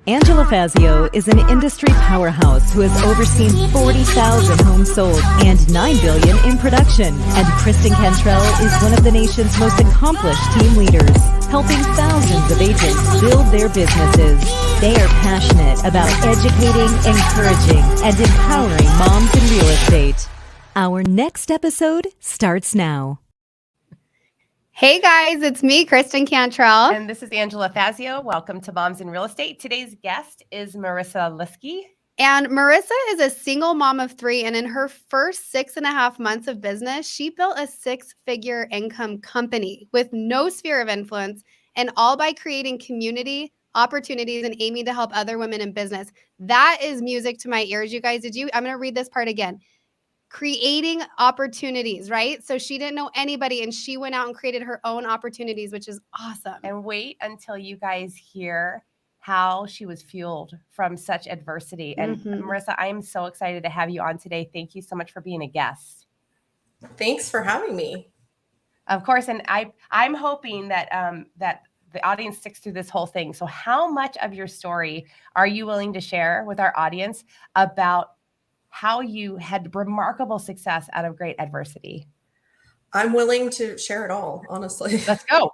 Angela Fazio is an industry powerhouse who has overseen 40,000 homes sold and $9 billion in production. And Kristen Cantrell is one of the nation's most accomplished team leaders, helping thousands of agents build their businesses. They are passionate about educating, encouraging, and empowering moms in real estate. Our next episode starts now. Hey guys, it's me, Kristen Cantrell. And this is Angela Fazio. Welcome to Moms in Real Estate. Today's guest is Marissa Lisky. And Marissa is a single mom of 3, and in her first 6.5 months of business, she built a 6-figure income company with no sphere of influence, and all by creating community, opportunities, and aiming to help other women in business. That is music to my ears, you guys. I'm going to read this part again. Creating opportunities, right? So she didn't know anybody and she went out and created her own opportunities, which is awesome. And wait until you guys hear how she was fueled from such adversity. And Marissa, I am so excited to have you on today. Thank you so much for being a guest. Thanks for having me. Of course. And I'm hoping that that the audience sticks through this whole thing. So how much of your story are you willing to share with our audience about how you had remarkable success out of great adversity? I'm willing to share it all, honestly. Let's go.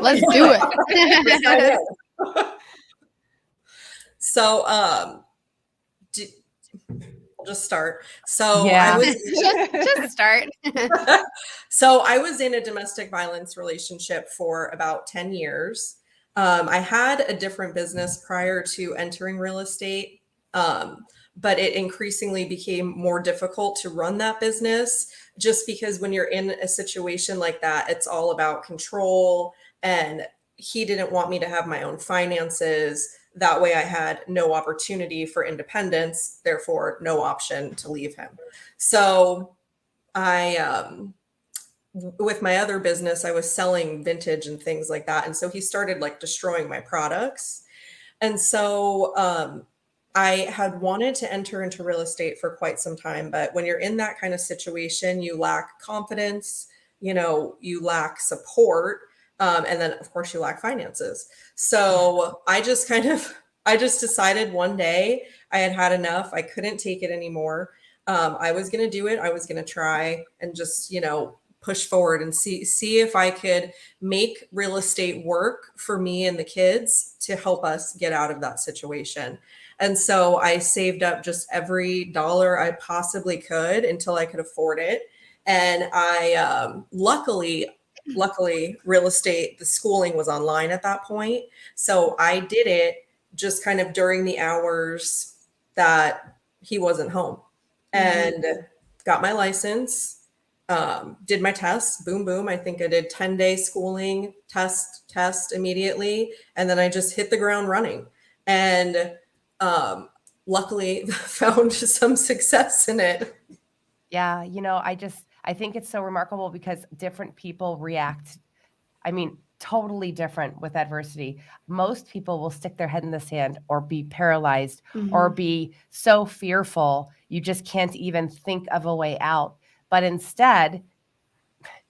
Let's do it. So, I'll just start. So yeah. just start. So I was in a domestic violence relationship for about 10 years. I had a different business prior to entering real estate. But it increasingly became more difficult to run that business just because when you're in a situation like that, it's all about control. And he didn't want me to have my own finances. That way I had no opportunity for independence, therefore no option to leave him. So with my other business, I was selling vintage and things like that. And so he started like destroying my products. And so, I had wanted to enter into real estate for quite some time, but when you're in that kind of situation, you lack confidence, you lack support, and then of course you lack finances. So I just decided one day I had had enough. I couldn't take it anymore. I was going to do it. I was going to try and just, push forward and see if I could make real estate work for me and the kids to help us get out of that situation. And so I saved up just every dollar I possibly could until I could afford it. And I luckily, real estate, the schooling was online at that point. So I did it just kind of during the hours that he wasn't home and got my license, did my tests, boom. I think I did 10-day schooling, test immediately. And then I just hit the ground running. And luckily found some success in it. Yeah. I think it's so remarkable because different people react. Totally different with adversity. Most people will stick their head in the sand or be paralyzed or be so fearful. You just can't even think of a way out. But instead,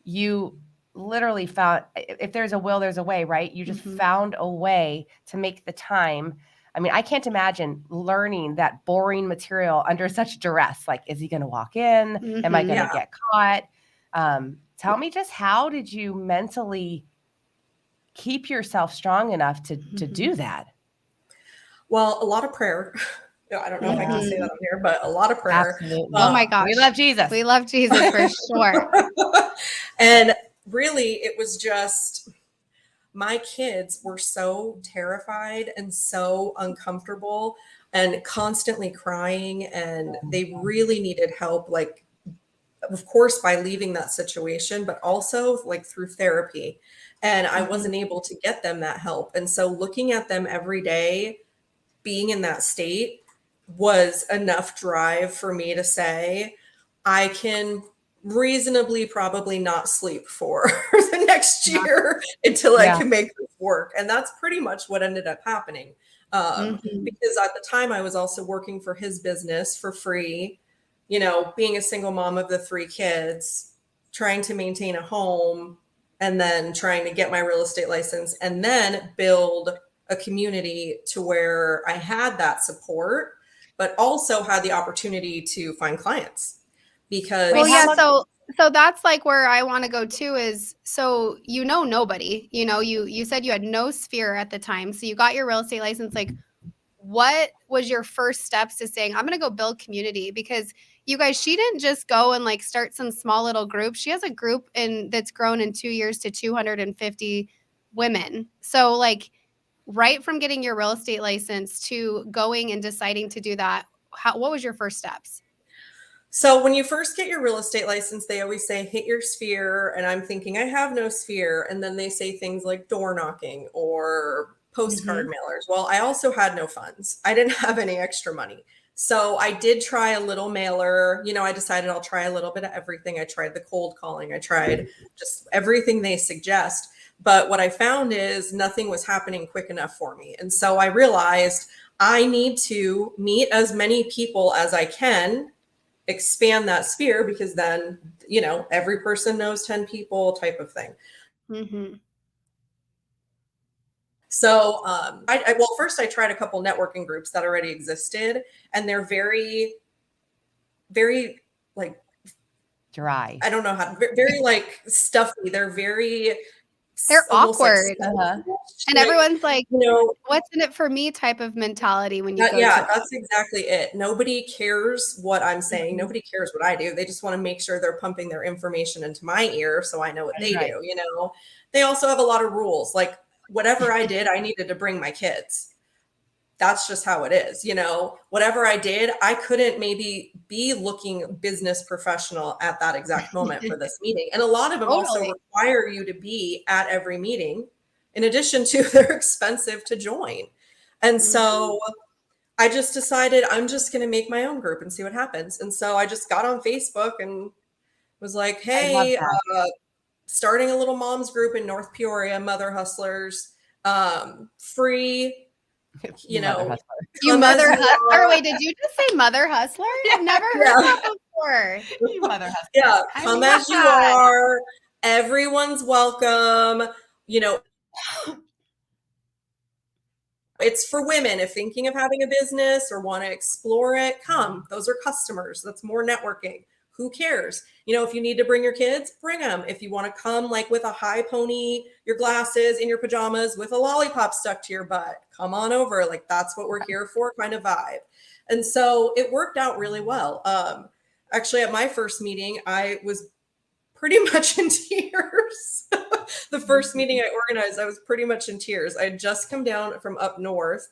you literally found, if there's a will, there's a way, right? You just found a way to make the time. I can't imagine learning that boring material under such duress. Like, is he going to walk in? Am I going to get caught? Tell me just how did you mentally keep yourself strong enough to do that? Well, a lot of prayer. I don't know if I can say that on here, but a lot of prayer. Absolutely. Oh my gosh. We love Jesus. We love Jesus for sure. And really, it was just... my kids were so terrified and so uncomfortable and constantly crying, and they really needed help, like, of course, by leaving that situation, but also like through therapy. And I wasn't able to get them that help. And so looking at them every day, being in that state was enough drive for me to say, I can reasonably probably not sleep for the next year until I can make this work. And that's pretty much what ended up happening. Because at the time I was also working for his business for free, being a single mom of the 3 kids, trying to maintain a home, and then trying to get my real estate license and then build a community to where I had that support, but also had the opportunity to find clients because Well, yeah, so that's like where I want to go too is, so nobody, you said you had no sphere at the time. So you got your real estate license. Like, what was your first steps to saying, I'm going to go build community? Because you guys, she didn't just go and like start some small little group. She has a group that's grown in 2 years to 250 women. So like right from getting your real estate license to going and deciding to do that, what was your first steps? So when you first get your real estate license, they always say, hit your sphere. And I'm thinking, I have no sphere. And then they say things like door knocking or postcard mailers. Well, I also had no funds. I didn't have any extra money. So I did try a little mailer. I decided I'll try a little bit of everything. I tried the cold calling. I tried just everything they suggest. But what I found is nothing was happening quick enough for me. And so I realized I need to meet as many people as I can, expand that sphere, because then, every person knows 10 people type of thing. So well, first I tried a couple networking groups that already existed, and they're very, very like dry. I don't know how, very like stuffy. They're awkward. Like, and everyone's like, what's in it for me type of mentality when you go that's exactly it. Nobody cares what I'm saying. Nobody cares what I do. They just want to make sure they're pumping their information into my ear so I know what they do. They also have a lot of rules. Like whatever I did, I needed to bring my kids. That's just how it is. Whatever I did, I couldn't maybe be looking business professional at that exact moment for this meeting. And a lot of them also require you to be at every meeting, in addition to they're expensive to join. And so I just decided I'm just going to make my own group and see what happens. And so I just got on Facebook and was like, hey, starting a little mom's group in North Peoria, Mother Hustlers, free. You mother hustler. Wait, did you just say mother hustler? I've never heard that before. You mother hustler. Yeah, come as you are. Everyone's welcome. It's for women. If thinking of having a business or want to explore it, come. Those are customers. That's more networking. Who cares? If you need to bring your kids, bring them. If you want to come like with a high pony, your glasses, in your pajamas with a lollipop stuck to your butt, come on over. Like that's what we're here for, kind of vibe. And so it worked out really well. Actually, at my first meeting, I was pretty much in tears. The first meeting I organized, I was pretty much in tears. I had just come down from up north.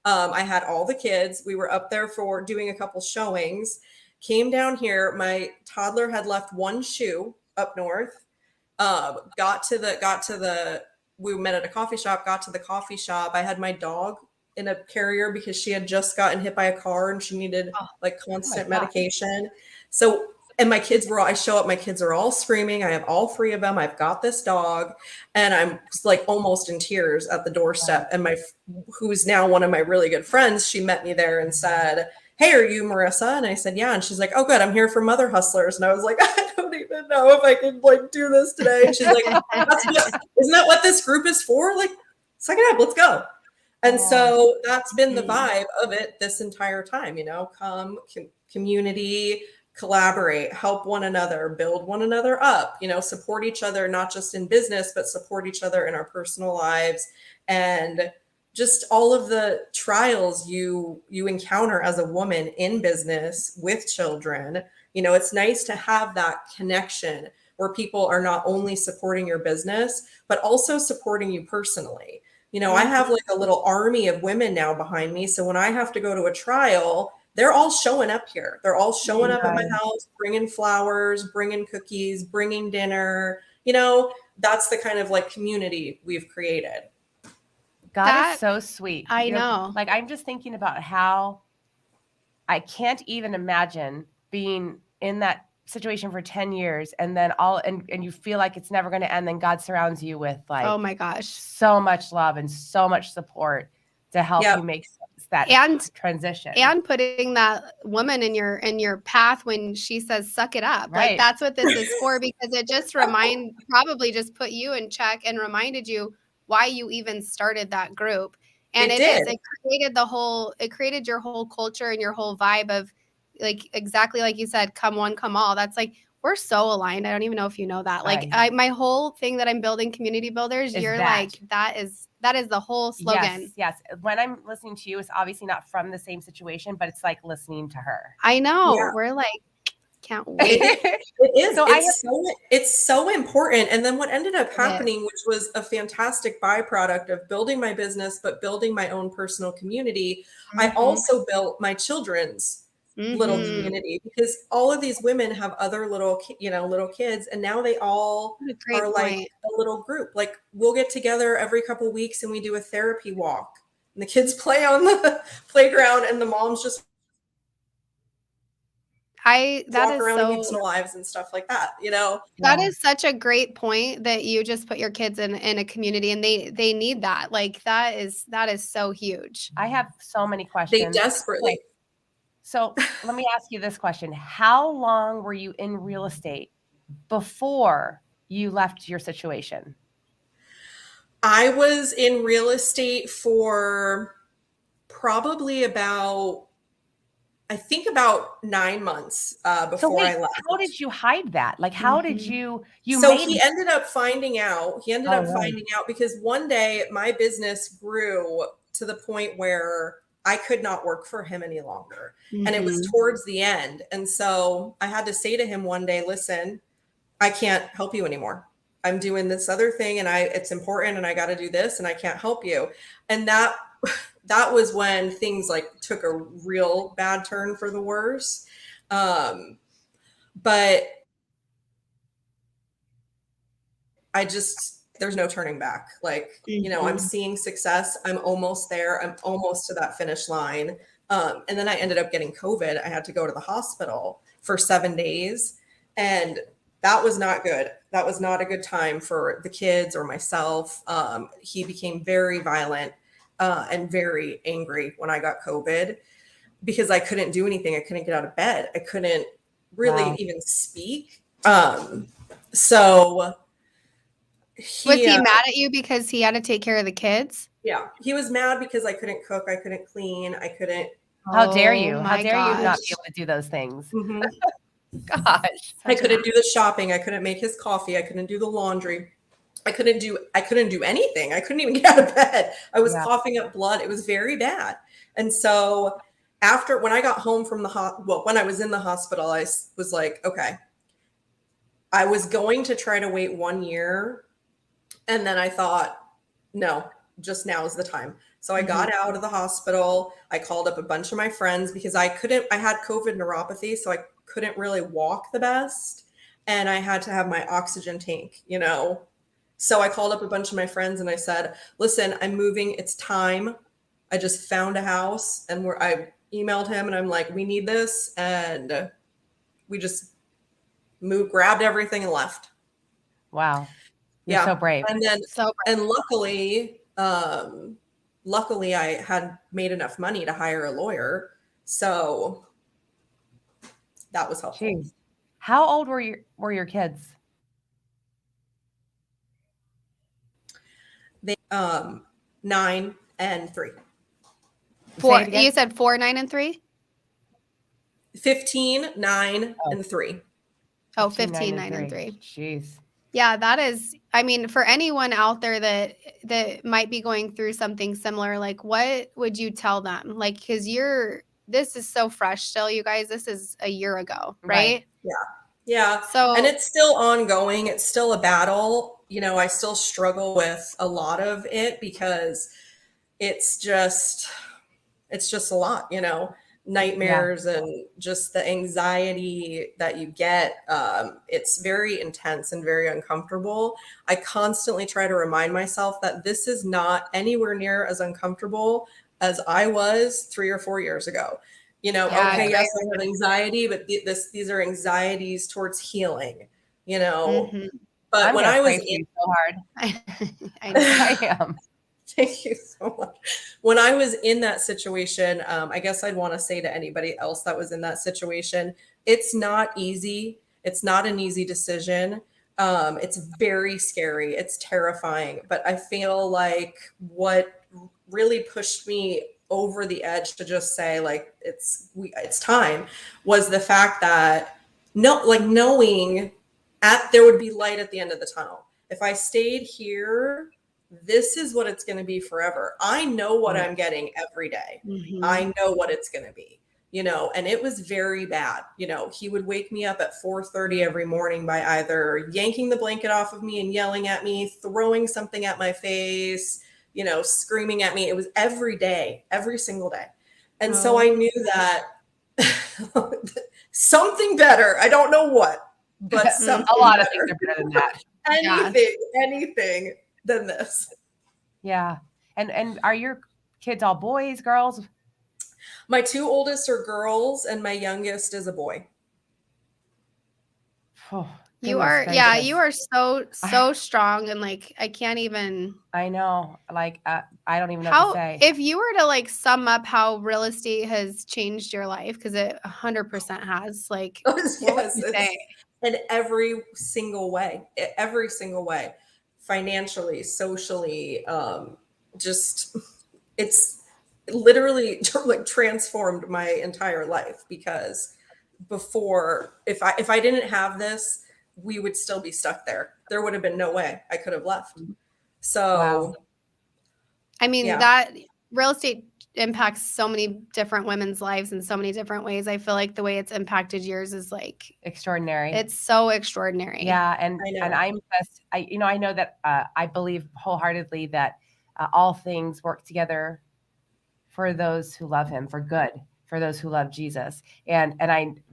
I had all the kids. We were up there for doing a couple showings. Came down here. My toddler had left one shoe up north. We met at a coffee shop, got to the coffee shop. I had my dog in a carrier because she had just gotten hit by a car and she needed constant medication. So, and my kids I show up, my kids are all screaming. I have all three of them. I've got this dog and I'm like almost in tears at the doorstep. And who's now one of my really good friends, she met me there and said, hey, are you Marissa? And I said, yeah. And she's like, oh, good. I'm here for Mother Hustlers. And I was like, I don't even know if I can do this today. And she's like, isn't that what this group is for? Like, suck it up, let's go. And so that's been the vibe of it this entire time, come community, collaborate, help one another, build one another up, support each other, not just in business, but support each other in our personal lives. And just all of the trials you encounter as a woman in business with children, it's nice to have that connection where people are not only supporting your business, but also supporting you personally. I have like a little army of women now behind me. So when I have to go to a trial, they're all showing up here. They're all showing up at my house, bringing flowers, bringing cookies, bringing dinner. That's the kind of like community we've created. God is so sweet. I know. Like, I'm just thinking about how I can't even imagine being in that situation for 10 years and then and you feel like it's never going to end. Then God surrounds you with like, oh my gosh, so much love and so much support to help you make that transition. And putting that woman in your path when she says, suck it up. Right. Like that's what this is for, because it just probably just put you in check and reminded you why you even started that group. And It it is. did. It created your whole culture and your whole vibe of like exactly like you said, come one, come all. That's like we're so aligned. I don't even know if you know that. Like my whole thing that I'm building community builders, you're like that is the whole slogan. Yes. When I'm listening to you, it's obviously not from the same situation, but it's like listening to her. I know. Yeah. We're like, can't wait. It is. So it's so important. And then what ended up happening, which was a fantastic byproduct of building my business, but building my own personal community, I also built my children's little community, because all of these women have other little kids, and now they all are like a little group. Like we'll get together every couple of weeks and we do a therapy walk, and the kids play on the playground and the moms just walk around and meet some lives and stuff like that, That is such a great point that you just put your kids in a community, and they need that. Like that is so huge. I have so many questions. They desperately. Okay. So let me ask you this question. How long were you in real estate before you left your situation? I was in real estate for probably about 9 months before I left. How did you hide that? Like, how did you So he ended up finding out. Finding out because one day my business grew to the point where I could not work for him any longer. And it was towards the end. And so I had to say to him one day, listen, I can't help you anymore. I'm doing this other thing and it's important and I got to do this and I can't help you. And that was when things like took a real bad turn for the worse. But there's no turning back. Like, I'm seeing success. I'm almost there. I'm almost to that finish line. And then I ended up getting COVID. I had to go to the hospital for 7 days. And that was not good. That was not a good time for the kids or myself. He became very violent and very angry when I got COVID because I couldn't do anything. I couldn't get out of bed. I couldn't really even speak. So was he mad at you because he had to take care of the kids? Yeah, he was mad because I couldn't cook. I couldn't clean. I couldn't. How dare you? How dare you not be able to do those things? Gosh. I couldn't do the shopping. I couldn't make his coffee. I couldn't do the laundry. I couldn't do anything. I couldn't even get out of bed. I was coughing up blood. It was very bad. And so when I got home from when I was in the hospital, I was like, okay, I was going to try to wait 1 year. And then I thought, no, just now is the time. So I got out of the hospital. I called up a bunch of my friends because I had COVID neuropathy. So I couldn't really walk the best. And I had to have my oxygen tank, So I called up a bunch of my friends and I said, listen, I'm moving. It's time. I just found a house and I emailed him and I'm like, we need this. And we just grabbed everything and left. Wow. You're so brave. And then, and luckily I had made enough money to hire a lawyer. So that was helpful. Jeez. How old were your kids? They 9 and 3. 4. You said 4, 9, and 3? 15, 9, and 3. Oh, 15, 9, and 3. Jeez. Yeah, that is, I mean, for anyone out there that might be going through something similar, like what would you tell them? Like, because this is so fresh still, you guys. This is a year ago, right? Yeah. So, and it's still ongoing. It's still a battle. I still struggle with a lot of it because it's just a lot, nightmares and just the anxiety that you get. It's very intense and very uncomfortable. I constantly try to remind myself that this is not anywhere near as uncomfortable as I was 3 or 4 years ago. Yes, I have anxiety, but these are anxieties towards healing, But when I was in so hard, I know I am. Thank you so much. When I was in that situation, I guess I'd want to say to anybody else that was in that situation, it's not easy. It's not an easy decision. It's very scary. It's terrifying. But I feel like what really pushed me over the edge to just say like it's time was the fact that knowing there would be light at the end of the tunnel. If I stayed here, this is what it's going to be forever. I know what I'm getting every day. I know what it's going to be, and it was very bad. He would wake me up at 4:30 every morning by either yanking the blanket off of me and yelling at me, throwing something at my face, screaming at me. It was every day, every single day. And so I knew that something better. I don't know what, but something a lot better. of things are better than that. Anything than this. Yeah. And are your kids all boys, girls? My 2 oldest are girls and my youngest is a boy. Oh, You are so strong, and like I can't even. I know, like I don't even know what to say. If you were to like sum up how real estate has changed your life, because it 100% has. Like, yes, what would you say? In every single way, financially, socially, just it's literally like transformed my entire life. Because before, if I didn't have this, we would still be stuck there. There would have been no way I could have left. So, wow. I mean, that real estate impacts so many different women's lives in so many different ways. I feel like the way it's impacted yours is like extraordinary. It's so extraordinary. Yeah. And I'm just, I know that I believe wholeheartedly that all things work together for those who love him, for good, for those who love Jesus. But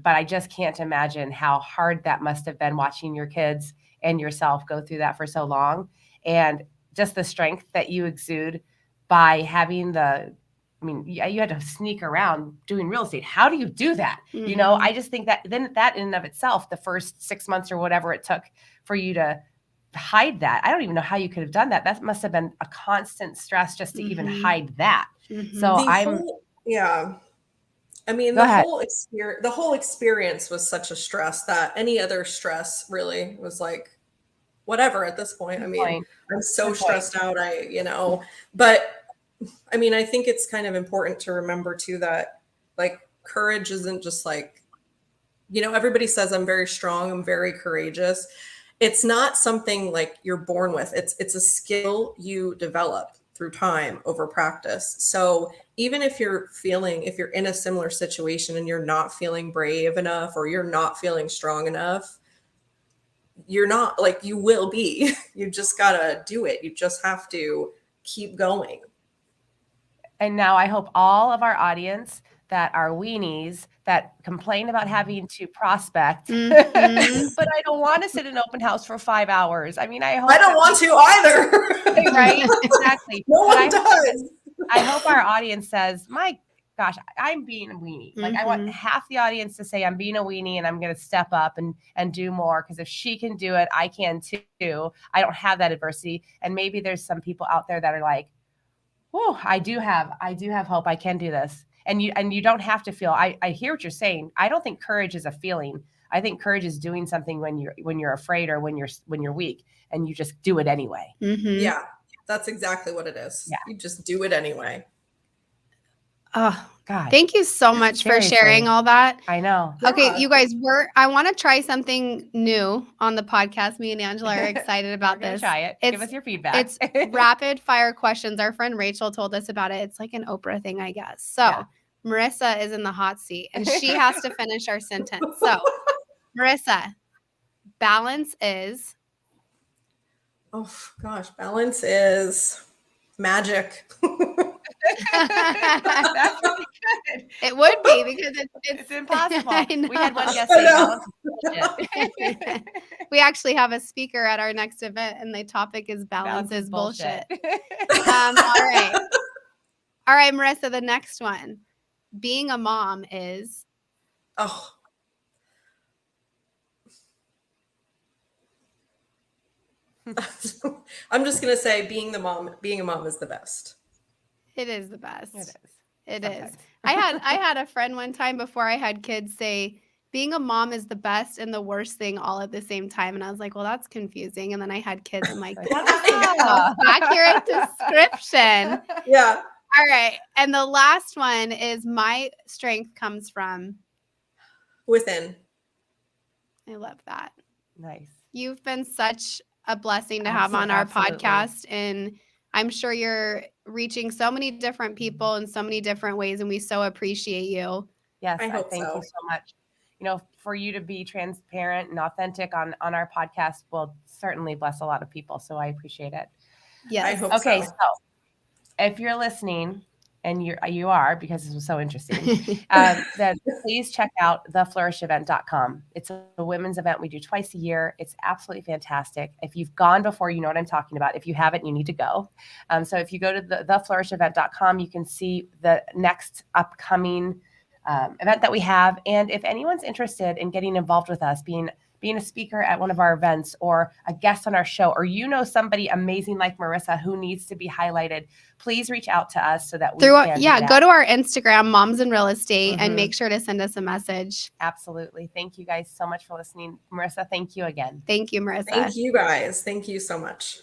I just can't imagine how hard that must have been watching your kids and yourself go through that for so long. And just the strength that you exude by having you had to sneak around doing real estate. How do you do that? Mm-hmm. I just think that then that in and of itself, the first 6 months or whatever it took for you to hide that. I don't even know how you could have done that. That must have been a constant stress just to even hide that. Mm-hmm. So I mean, the whole experience was such a stress that any other stress really was like, whatever at this point. I mean, I'm so stressed out. But I mean, I think it's kind of important to remember too, that like courage isn't just like, everybody says I'm very strong, I'm very courageous. It's not something like you're born with. It's a skill you develop through time over practice. So even if you're in a similar situation and you're not feeling brave enough or you're not feeling strong enough, you're not, like, you will be. You just gotta do it. You just have to keep going. And now I hope all of our audience that are weenies that complain about having to prospect, but I don't want to sit in an open house for 5 hours. I mean, I don't want to either. Right? Exactly. No one does. I hope our audience says, my gosh, I'm being a weenie. Like I want half the audience to say I'm being a weenie and I'm going to step up and do more. Because if she can do it, I can too. I don't have that adversity. And maybe there's some people out there that are like, oh, I do have hope. I can do this. And you don't have to feel, I hear what you're saying. I don't think courage is a feeling. I think courage is doing something when you're afraid or when you're weak, and you just do it anyway. Mm-hmm. Yeah, that's exactly what it is. Yeah. You just do it anyway. Oh, God. Thank you so much for sharing all that. I know. Okay, you guys, I want to try something new on the podcast. Me and Angela are excited about this. Try it. Give us your feedback. It's rapid fire questions. Our friend Rachel told us about it. It's like an Oprah thing, I guess. So Marissa is in the hot seat and she has to finish our sentence. So Marissa, balance is? Oh gosh, balance is magic. That's really good. It would be because it's impossible. We had one yesterday. We actually have a speaker at our next event, and the topic is balance is bullshit. All right, Marissa. The next one, being a mom is. Oh. I'm just gonna say being a mom is the best. It is the best. It is. I had a friend one time before I had kids say, being a mom is the best and the worst thing all at the same time. And I was like, well, that's confusing. And then I had kids. I'm like, that's Yeah. an accurate description. Yeah. All right. And the last one is my strength comes from. Within. I love that. Nice. You've been such a blessing to have on Absolutely. our podcast. And I'm sure you're reaching so many different people in so many different ways. And we so appreciate you. Yes, I hope thank so. you so much. You know, for you to be transparent and authentic on our podcast will certainly bless a lot of people. So I appreciate it. Yes. I hope Okay, so. so if you're listening, and you are because this was so interesting, then please check out theflourishevent.com. It's a women's event we do twice a year. It's absolutely fantastic. If you've gone before, you know what I'm talking about. If you haven't, you need to go. So if you go to theflourishevent.com, you can see the next upcoming event that we have. And if anyone's interested in getting involved with us, being a speaker at one of our events or a guest on our show, or you know somebody amazing like Marissa who needs to be highlighted, please reach out to us so that we can do that. Go to our Instagram, Moms in Real Estate, and make sure to send us a message. Absolutely. Thank you guys so much for listening. Marissa, thank you again. Thank you, Marissa. Thank you guys. Thank you so much.